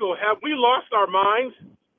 Michael, have we lost our minds?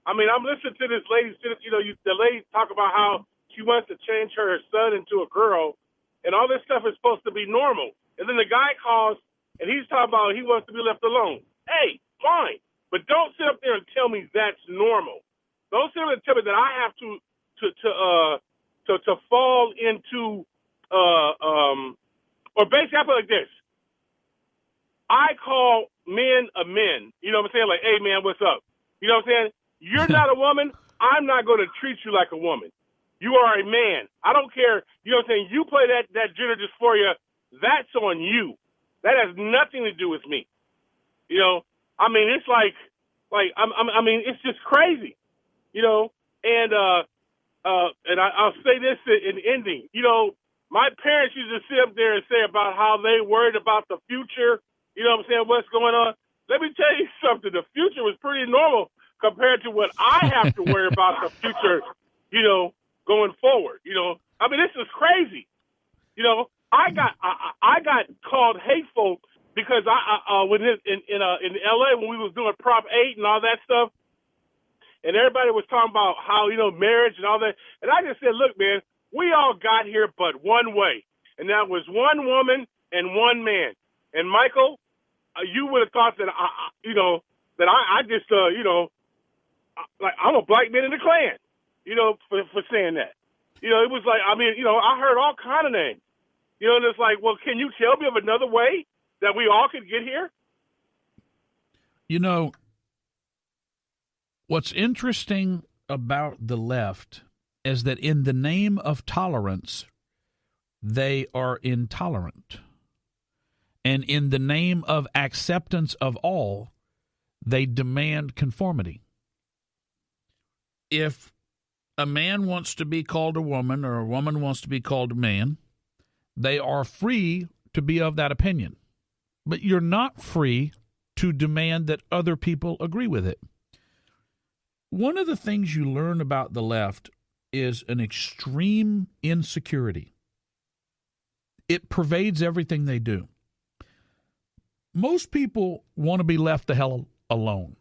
I mean, I'm listening to this lady, the lady talk about how she wants to change her son into a girl, and all this stuff is supposed to be normal. And then the guy calls, and he's talking about he wants to be left alone. Hey, fine, but don't sit up there and tell me that's normal. Don't sit up there and tell me that I have to fall into or basically I put it like this. I call men a men. You know what I'm saying? Like, hey man, what's up? You know what I'm saying? You're not a woman. I'm not going to treat you like a woman. You are a man. I don't care. You know what I'm saying? You play that gender dysphoria, that's on you. That has nothing to do with me. You know, I mean, it's I mean, it's just crazy. You know, and I'll say this in ending. You know, my parents used to sit up there and say about how they worried about the future. You know what I'm saying? What's going on? Let me tell you something. The future was pretty normal compared to what I have to worry about the future, you know, going forward. You know, I mean, this is crazy. You know, I got called hateful because when in LA when we was doing Prop 8 and all that stuff, and everybody was talking about how, you know, marriage and all that, and I just said, look, man, we all got here but one way, and that was one woman and one man. And Michael, you would have thought that I just like I'm a black man in the Klan, you know, for saying that. You know, it was like, I mean, you know, I heard all kind of names. You know, and it's like, well, can you tell me of another way that we all could get here? You know, what's interesting about the left is that in the name of tolerance, they are intolerant. And in the name of acceptance of all, they demand conformity. If a man wants to be called a woman or a woman wants to be called a man, they are free to be of that opinion. But you're not free to demand that other people agree with it. One of the things you learn about the left is an extreme insecurity. It pervades everything they do. Most people want to be left the hell alone.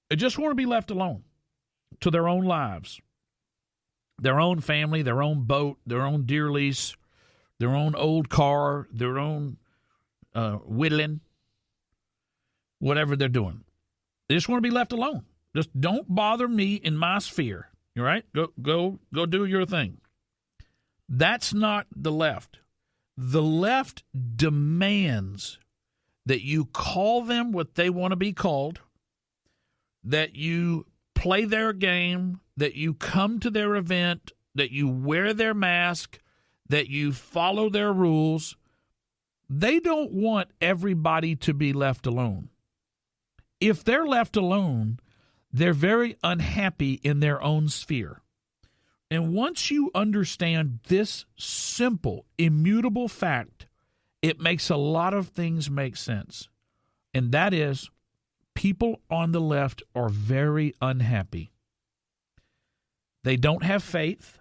They just want to be left alone to their own lives, their own family, their own boat, their own deer lease, their own old car, their own whittling, whatever they're doing. They just want to be left alone. Just don't bother me in my sphere. All right? Go do your thing. That's not the left. The left demands that you call them what they want to be called, that you play their game, that you come to their event, that you wear their mask, that you follow their rules. They don't want everybody to be left alone. If they're left alone, they're very unhappy in their own sphere. And once you understand this simple, immutable fact, it makes a lot of things make sense. And that is, people on the left are very unhappy. They don't have faith,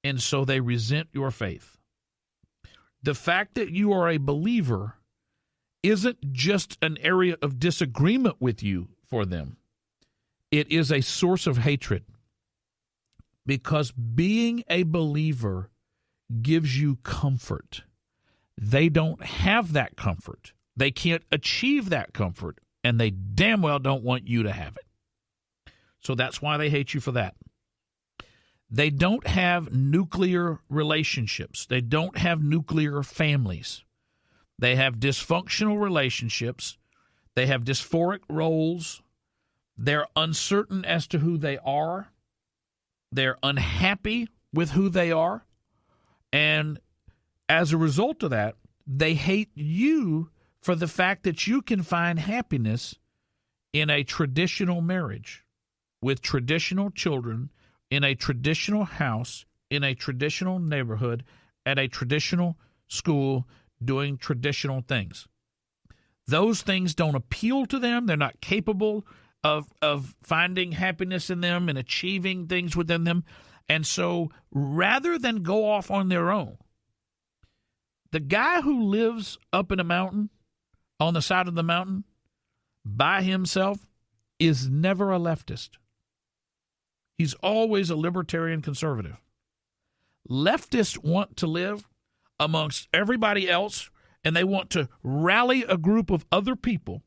and so they resent your faith. The fact that you are a believer isn't just an area of disagreement with you for them. It is a source of hatred, because being a believer gives you comfort. They don't have that comfort. They can't achieve that comfort, and they damn well don't want you to have it. So that's why they hate you for that. They don't have nuclear relationships. They don't have nuclear families. They have dysfunctional relationships. They have dysphoric roles. They're uncertain as to who they are. They're unhappy with who they are. And as a result of that, they hate you for the fact that you can find happiness in a traditional marriage with traditional children, in a traditional house, in a traditional neighborhood, at a traditional school, doing traditional things. Those things don't appeal to them. They're not capable of finding happiness in them and achieving things within them. And so rather than go off on their own, the guy who lives up in a mountain, on the side of the mountain, by himself, is never a leftist. He's always a libertarian conservative. Leftists want to live amongst everybody else, and they want to rally a group of other people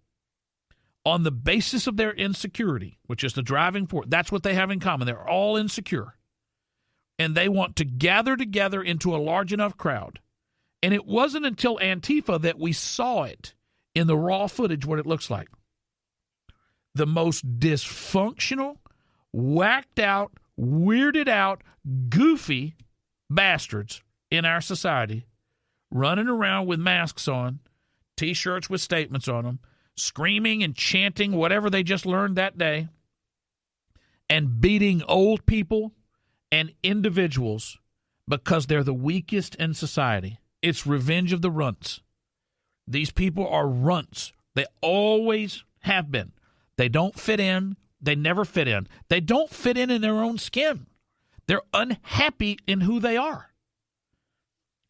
on the basis of their insecurity, which is the driving force. That's what they have in common. They're all insecure. And they want to gather together into a large enough crowd. And it wasn't until Antifa that we saw it in the raw footage what it looks like. The most dysfunctional, whacked out, weirded out, goofy bastards in our society running around with masks on, T-shirts with statements on them, screaming and chanting whatever they just learned that day, and beating old people and individuals because they're the weakest in society. It's revenge of the runts. These people are runts. They always have been. They don't fit in. They never fit in. They don't fit in their own skin. They're unhappy in who they are.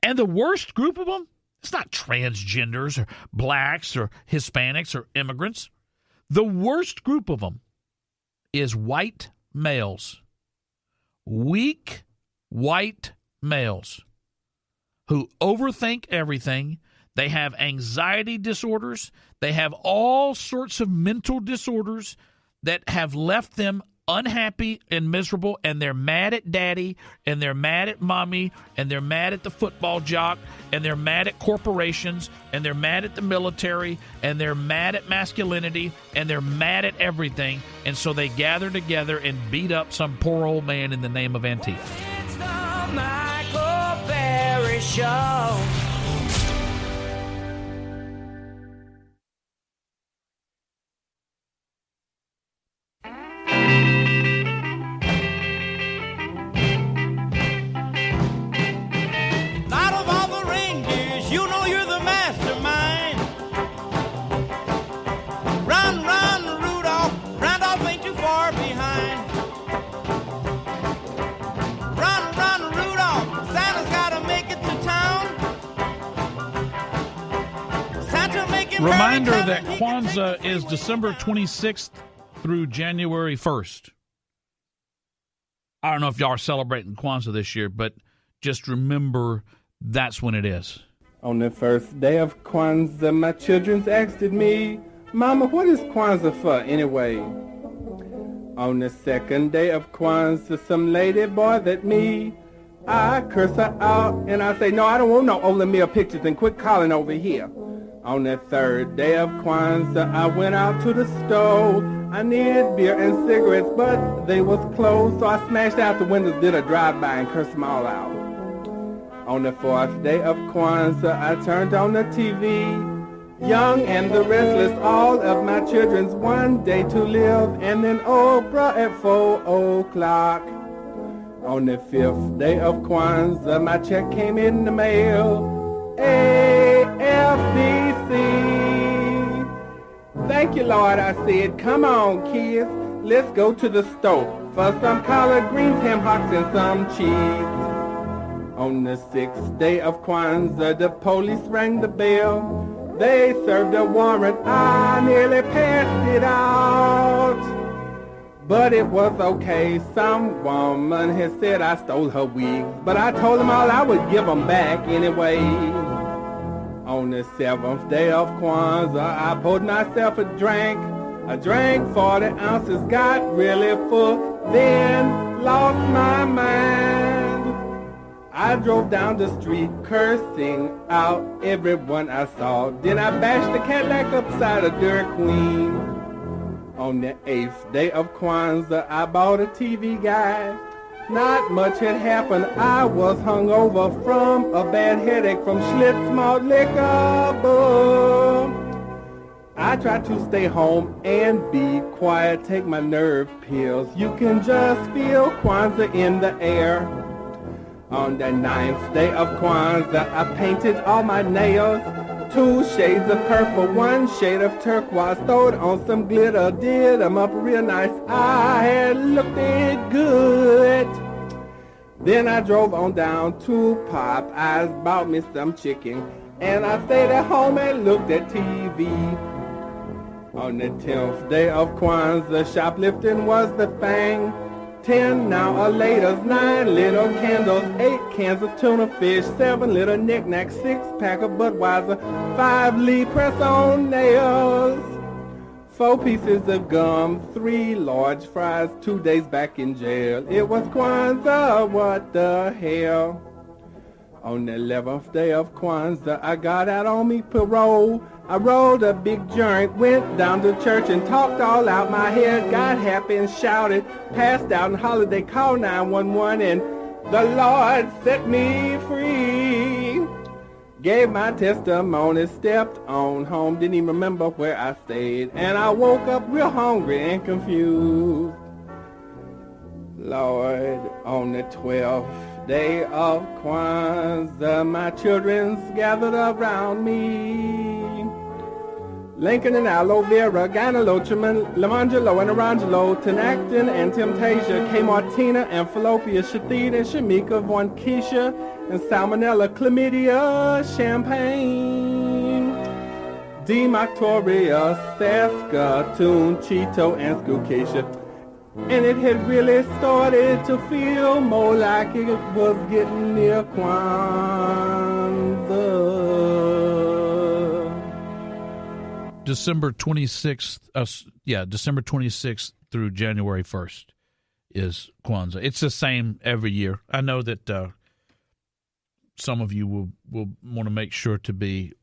And the worst group of them, it's not transgenders or blacks or Hispanics or immigrants. The worst group of them is white males. Weak white males who overthink everything. They have anxiety disorders. They have all sorts of mental disorders that have left them unhappy and miserable, and they're mad at daddy, and they're mad at mommy, and they're mad at the football jock, and they're mad at corporations, and they're mad at the military, and they're mad at masculinity, and they're mad at everything, and so they gather together and beat up some poor old man in the name of Antifa. It's the Michael Berry Show. Reminder that Kwanzaa is December 26th through January 1st. I don't know if y'all are celebrating Kwanzaa this year, but just remember that's when it is. On the first day of Kwanzaa, my children asked me, Mama, what is Kwanzaa for anyway? On the second day of Kwanzaa, some lady bothered me. I curse her out and I say, no, I don't want no Ole Mill pictures and quit calling over here. On the third day of Kwanzaa, I went out to the store. I needed beer and cigarettes, but they was closed, so I smashed out the windows, did a drive-by, and cursed them all out. On the fourth day of Kwanzaa, I turned on the TV. Young and the restless, all of my children's one day to live, and then Oprah at 4 o'clock. On the fifth day of Kwanzaa, my check came in the mail. AFDC. Thank you, Lord, I said. Come on, kids. Let's go to the store for some collard greens, ham hocks, and some cheese. On the sixth day of Kwanzaa, the police rang the bell. They served a warrant. I nearly passed it out. But it was okay. Some woman had said I stole her wigs, but I told them all I would give them back anyway. On the seventh day of Kwanzaa, I poured myself a drink. I drank 40 ounces, got really full, then lost my mind. I drove down the street cursing out everyone I saw. Then I bashed the Cadillac upside a Dairy Queen. On the eighth day of Kwanzaa, I bought a TV guide. Not much had happened. I was hungover from a bad headache from Schlitz malt liquor. I tried to stay home and be quiet, take my nerve pills. You can just feel Kwanzaa in the air. On the ninth day of Kwanzaa, I painted all my nails. 2 shades of purple, 1 shade of turquoise, throwed on some glitter, did 'em up real nice. I had looked it good. Then I drove on down to Popeyes, bought me some chicken, and I stayed at home and looked at TV. On the 10th day of Kwanzaa, shoplifting was the thing. 10 now a later's 9 little candles, 8 cans of tuna fish, 7 little knickknacks, 6 pack of Budweiser, 5 Lee press-on nails, 4 pieces of gum, 3 large fries, 2 days back in jail. It was Kwanzaa, what the hell? On the 11th day of Kwanzaa, I got out on me parole. I rolled a big joint, went down to church and talked all out my head, got happy and shouted, passed out and hollered, they called 911 and the Lord set me free. Gave my testimony, stepped on home, didn't even remember where I stayed, and I woke up real hungry and confused. Lord, on the 12th day of Kwanzaa, my children's gathered around me. Lincoln and Aloe Vera, Gynolotriman, Lamangelo and Arangelo, Tenactin and Temptasia, K. Martina and Fallopian, Shathid and Shamika, Von Keisha and Salmonella, Chlamydia, Champagne, Democtoria, Saskatoon, Cheeto and Skukisha. And it had really started to feel more like it was getting near Kwanzaa. December 26th, December 26th through January 1st is Kwanzaa. It's the same every year. I know that some of you will want to make sure to be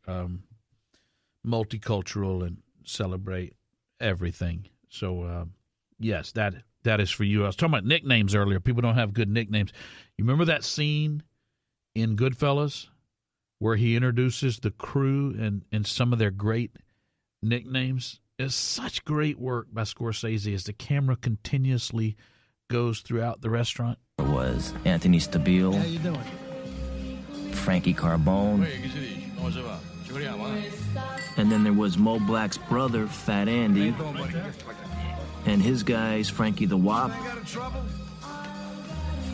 multicultural and celebrate everything. So, yes, that is for you. I was talking about nicknames earlier. People don't have good nicknames. You remember that scene in Goodfellas where he introduces the crew and some of their great nicknames? It's such great work by Scorsese as the camera continuously goes throughout the restaurant. There was Anthony Stabile. How you doing? Frankie Carbone. And then there was Mo Black's brother, Fat Andy. And his guys, Frankie the Wop,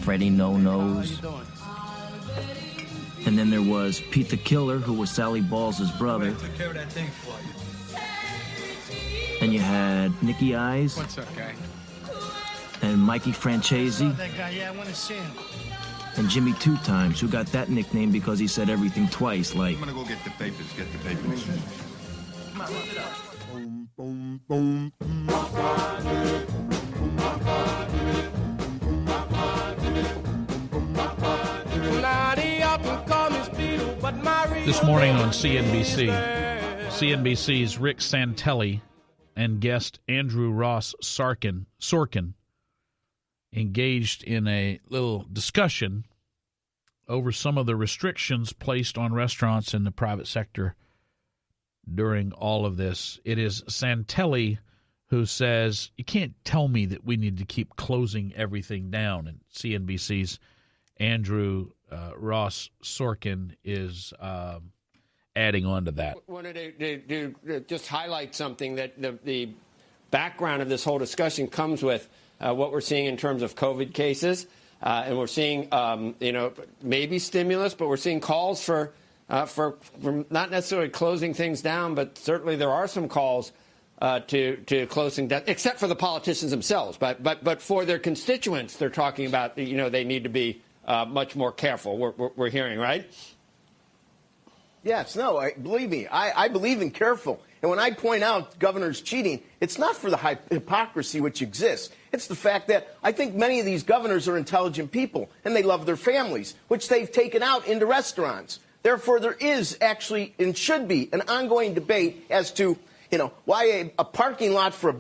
Freddie No Nose. And then there was Pete the Killer, who was Sally Balls' brother. And you had Nicky Eyes. What's up, guy? And Mikey Francesi. That guy, yeah, I want to see him. And Jimmy Two Times, who got that nickname because he said everything twice, like... I'm gonna go get the papers, Come on, lift it up. Boom, boom, boom. This morning on CNBC, CNBC's Rick Santelli and guest Andrew Ross Sorkin engaged in a little discussion over some of the restrictions placed on restaurants in the private sector during all of this. It is Santelli who says, you can't tell me that we need to keep closing everything down. And CNBC's Andrew Ross Sorkin is adding on to that. I wanted to just highlight something that the background of this whole discussion comes with what we're seeing in terms of COVID cases. And we're seeing, maybe stimulus, but we're seeing calls for not necessarily closing things down, but certainly there are some calls to closing down, except for the politicians themselves. But for their constituents, they're talking about, they need to be much more careful. We're hearing, right? Yes, no, believe me, I believe in careful. And when I point out governors cheating, it's not for the hypocrisy which exists. It's the fact that I think many of these governors are intelligent people, and they love their families, which they've taken out into restaurants. Therefore, there is actually and should be an ongoing debate as to, why a parking lot for a